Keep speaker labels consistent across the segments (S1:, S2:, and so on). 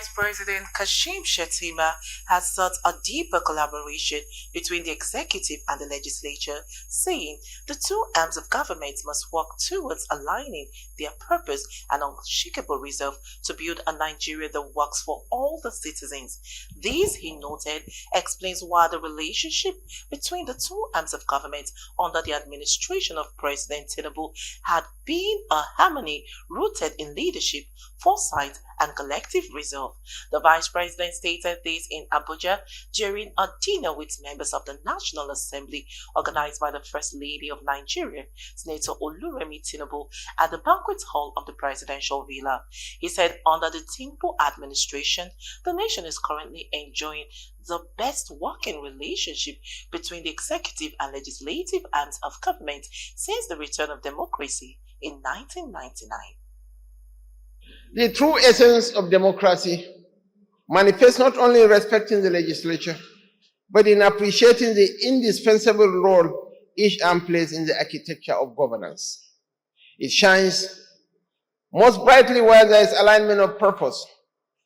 S1: Vice President Kashim Shettima has sought a deeper collaboration between the executive and the legislature, saying the two arms of government must work towards aligning their purpose and unshakable resolve to build a Nigeria that works for all the citizens. This, he noted, explains why the relationship between the two arms of government under the administration of President Tinubu had been a harmony rooted in leadership, foresight, and collective resolve. The Vice President stated this in Abuja during a dinner with members of the National Assembly organized by the First Lady of Nigeria, Senator Oluremi Tinubu, at the banquet hall of the presidential villa. He said under the Tinubu administration, the nation is currently enjoying the best working relationship between the executive and legislative arms of government since the return of democracy in 1999.
S2: The true essence of democracy manifests not only in respecting the legislature, but in appreciating the indispensable role each arm plays in the architecture of governance. It shines most brightly where there is alignment of purpose,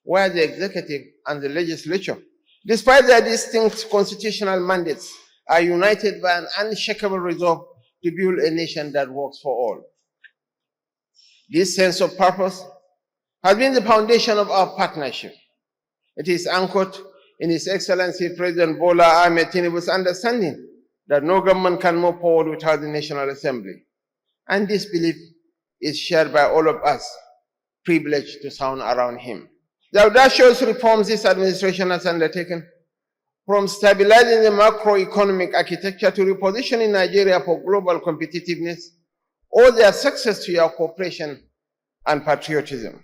S2: where the executive and the legislature, despite their distinct constitutional mandates, are united by an unshakable resolve to build a nation that works for all. This sense of purpose has been the foundation of our partnership. It is anchored in His Excellency President Bola Ahmed Tinubu's understanding that no government can move forward without the National Assembly. And this belief is shared by all of us, privileged to sound around him. The audacious reforms this administration has undertaken, from stabilizing the macroeconomic architecture to repositioning Nigeria for global competitiveness, owe their success to your cooperation and patriotism.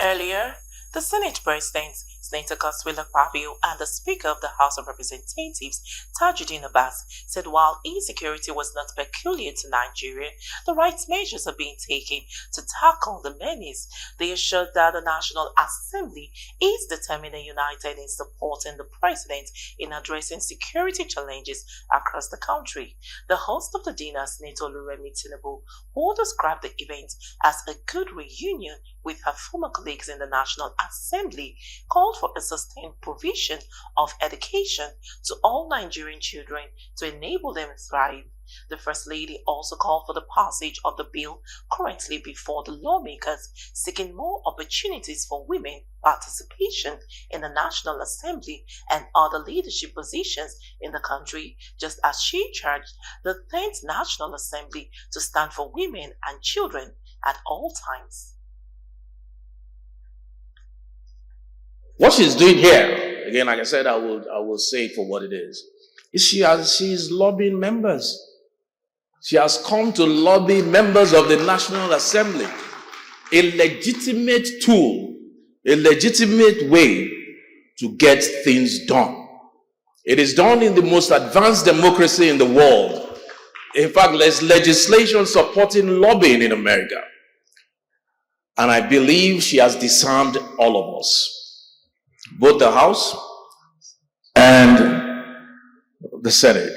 S1: Earlier, the Senate President, Senator Godswill Akpabio, and the Speaker of the House of Representatives, Tajuddin Abbas, said while insecurity was not peculiar to Nigeria, the right measures are being taken to tackle the menace. They assured that the National Assembly is determined and united in supporting the President in addressing security challenges across the country. The host of the dinner, Senator Oluremi Tinubu, who described the event as a good reunion with her former colleagues in the National Assembly, called for a sustained provision of education to all Nigerian children to enable them to thrive. The First Lady also called for the passage of the bill currently before the lawmakers, seeking more opportunities for women participation in the National Assembly and other leadership positions in the country, just as she charged the 10th National Assembly to stand for women and children at all times.
S3: What she's doing here, again, like I said, I will say it for what it is she's lobbying members. She has come to lobby members of the National Assembly, a legitimate tool, a legitimate way to get things done. It is done in the most advanced democracy in the world. In fact, there's legislation supporting lobbying in America. And I believe she has disarmed all of us. Both the House and the Senate.